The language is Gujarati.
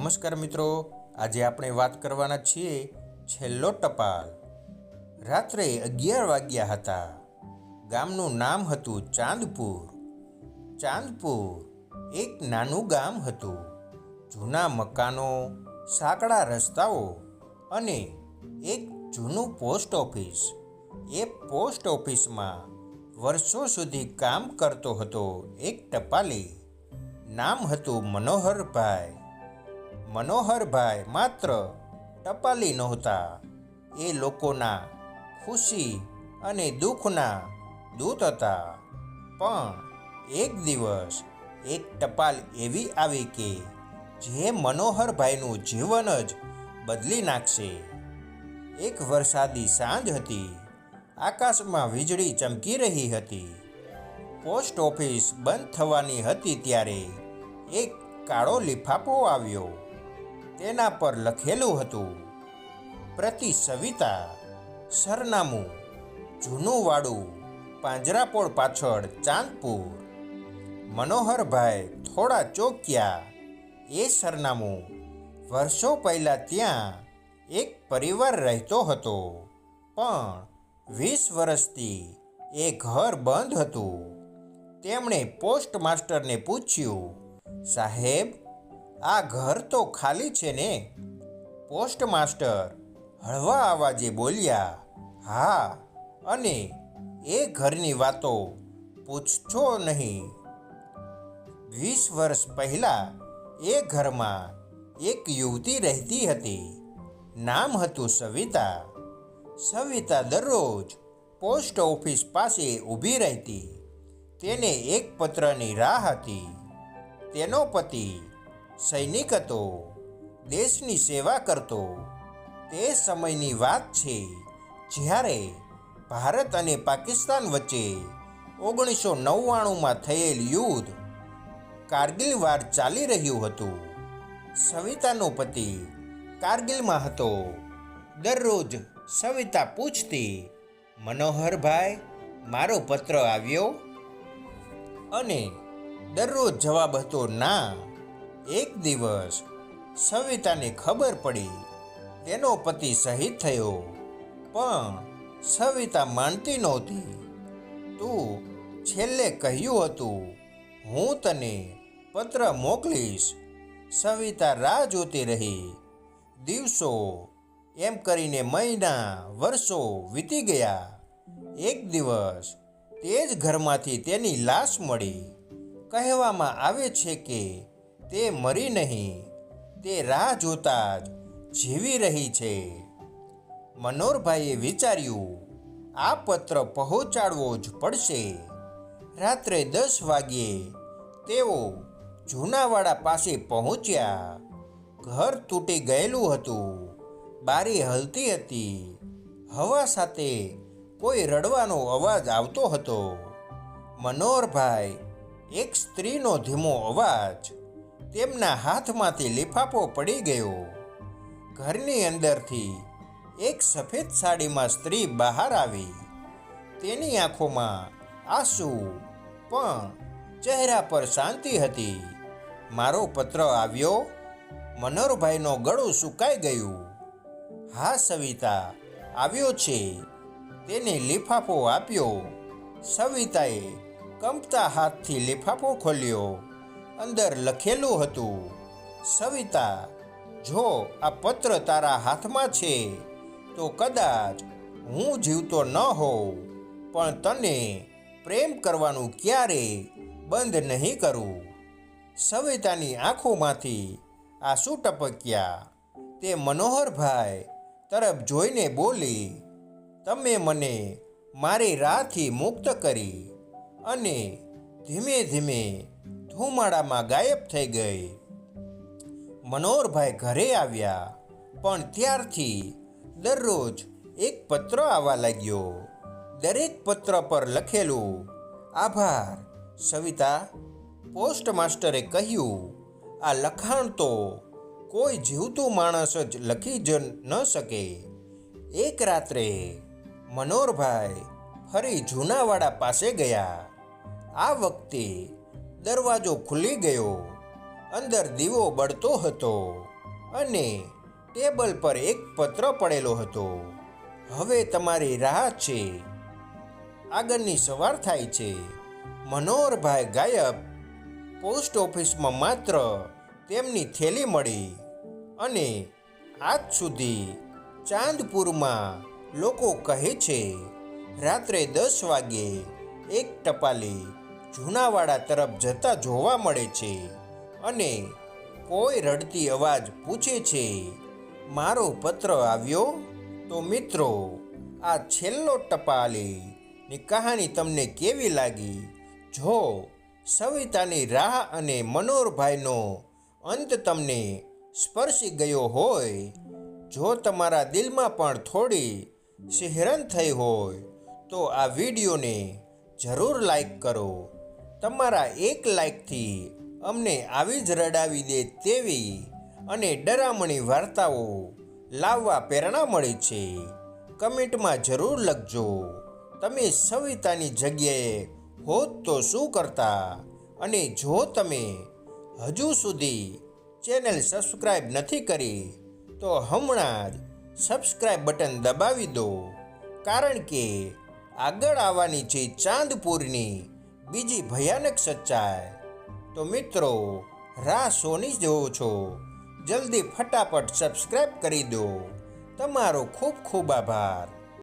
નમસ્કાર મિત્રો, આજે આપણે વાત કરવાના છીએ છેલ્લો ટપાલ। રાત્રે 11 વાગ્યા હતા। ગામનું નામ હતું ચાંદપુર। ચાંદપુર એક નાનું ગામ હતું। જૂના મકાનો, સાંકડા રસ્તાઓ અને એક જૂનું પોસ્ટ ઓફિસ। એ પોસ્ટ ઓફિસમાં વર્ષો સુધી કામ કરતો હતો એક ટપાલી। નામ હતું મનોહરભાઈ। મનોહરભાઈ માત્ર ટપાલી નહોતા, એ લોકોના ખુશી અને દુઃખના દૂત હતા। પણ એક દિવસ એક ટપાલ એવી આવી કે જે મનોહરભાઈનું જીવન જ બદલી નાખશે। એક વરસાદી સાંજ હતી। આકાશમાં વીજળી ચમકી રહી હતી। પોસ્ટ ઓફિસ બંધ થવાની હતી ત્યારે એક કાળો લિફાફો આવ્યો। તેના પર લખેલું હતું, પ્રતિ સવિતા, સરનામું જૂનું વાડું, પાંજરાપોળ પાછળ, ચાંદપુર। મનોહરભાઈ થોડા ચોંક્યા। એ સરનામું વર્ષો પહેલાં ત્યાં એક પરિવાર રહેતો હતો, પણ 20 વર્ષથી એ ઘર બંધ હતું। તેમણે પોસ્ટ માસ્ટરને પૂછ્યું, સાહેબ, આ ઘર તો ખાલી છે ને? પોસ્ટ માસ્ટર હળવા અવાજે બોલ્યા, હા, અને એ ઘરની વાતો પૂછશો નહીં। 20 વર્ષ પહેલાં એ ઘરમાં એક યુવતી રહેતી હતી। નામ હતું સવિતા। સવિતા દરરોજ પોસ્ટ ઓફિસ પાસે ઊભી રહેતી। તેને એક પત્રની રાહ હતી। તેનો પતિ સૈનિક હતો, દેશની સેવા કરતો। તે સમયની વાત છે જ્યારે ભારત અને પાકિસ્તાન વચ્ચે 1999માં થયેલ યુદ્ધ કારગિલ વાર ચાલી રહ્યું હતું। સવિતાનો પતિ કારગિલમાં હતો। દરરોજ સવિતા પૂછતી, મનોહરભાઈ, મારો પત્ર આવ્યો? અને દરરોજ જવાબ હતો ના। એક દિવસ સવિતાને ખબર પડી તેનો પતિ શહીદ થયો, પણ સવિતા માનતી નહોતી। તું છેલ્લે કહ્યું હતું હું તને પત્ર મોકલીશ। સવિતા રાહ જોતી રહી। દિવસો એમ કરીને મહિના, વર્ષો વીતી ગયા। એક દિવસ તે જ ઘરમાંથી તેની લાશ મળી। કહેવામાં આવે છે કે તે મરી નહીં, તે રાહ જોતા જ જીવી રહી છે। મનોહરભાઈએ વિચાર્યું, આ પત્ર પહોંચાડવો જ પડશે। રાત્રે 10 વાગ્યે તેઓ જૂનાવાડા પાસે પહોંચ્યા। ઘર તૂટી ગયેલું હતું। બારી હલતી હતી। હવા સાથે કોઈ રડવાનો અવાજ આવતો હતો। મનોહરભાઈ, એક સ્ત્રીનો ધીમો અવાજ। તેમના હાથમાંથી લિફાફો પડી ગયો। ઘરની અંદરથી એક સફેદ સાડીમાં સ્ત્રી બહાર આવી। તેની આંખોમાં આંસુ, પણ ચહેરા પર શાંતિ હતી। મારો પત્ર આવ્યો? મનોહરભાઈનું ગળું સુકાઈ ગયું। હા સવિતા, આવ્યો છે। તેને લિફાફો આપ્યો। સવિતાએ કંપતા હાથથી લિફાફો ખોલ્યો। અંદર લખેલું હતું, સવિતા, જો આ પત્ર તારા હાથમાં છે તો કદાચ હું જીવતો ન હોઉં, પણ તને પ્રેમ કરવાનું ક્યારેય બંધ નહીં કરું। સવિતાની આંખોમાંથી આંસુ ટપક્યા। તે મનોહરભાઈ તરફ જોઈને બોલી, તમે મને મારી રાહથી મુક્ત કરી, અને ધીમે ધીમે ધુમાડામાં ગાયબ થઈ ગઈ। મનોહરભાઈ ઘરે આવ્યા, પણ ત્યારથી દરરોજ એક પત્ર આવવા લાગ્યો। દરેક પત્ર પર લખેલું, આભાર સવિતા। પોસ્ટ માસ્ટરે કહ્યું, આ લખાણ તો કોઈ જીવતું માણસ જ લખી જ ન શકે। એક રાત્રે મનોહરભાઈ ફરી જૂનાવાડા પાસે ગયા। આ વખતે દરવાજો ખુલી ગયો। અંદર દીવો બળતો હતો। અને ટેબલ પર એક પત્ર પડેલો હતો. હવે તમારી રાહ છે. આગળની સવાર થાય છે. મનોહરભાઈ ગાયબ. પોસ્ટ ઓફિસમાં માત્ર તેમની થેલી મળી. અને આજ સુધી ચાંદપુરમાં લોકો કહે છે રાત્રે 10 વાગ્યે એક ટપાલી જૂનાવાડા તરફ જતા જોવા મળે છે અને કોઈ રડતી અવાજ પૂછે છે, મારો પત્ર આવ્યો? તો મિત્રો, આ છેલ્લો ટપાલીની કહાની તમને કેવી લાગી? જો સવિતાની રાહ અને મનોહરભાઈનો અંત તમને સ્પર્શી ગયો હોય, જો તમારા દિલમાં પણ થોડી સિહરન થઈ હોય, તો આ વિડીયોને જરૂર લાઈક કરો. તમારા એક લાઈકથી અમને આવી જ રડાવી દે તેવી અને ડરામણી વાર્તાઓ લાવવા પ્રેરણા મળે છે. કમેન્ટમાં જરૂર લખજો, તમે સવિતાની જગ્યાએ હોત તો શું કરતા? અને જો તમે હજુ સુધી ચેનલ સબસ્ક્રાઈબ નથી કરી તો હમણાં જ સબસ્ક્રાઈબ બટન દબાવી દો, કારણ કે આગળ આવવાની છે ચાંદપુરની બીજી ભયાનક સચ્ચાઈ. તો મિત્રો, રાહ શોની જોવો છો? જલ્દી ફટાફટ સબસ્ક્રાઈબ કરી દો. તમારો ખૂબ ખૂબ આભાર.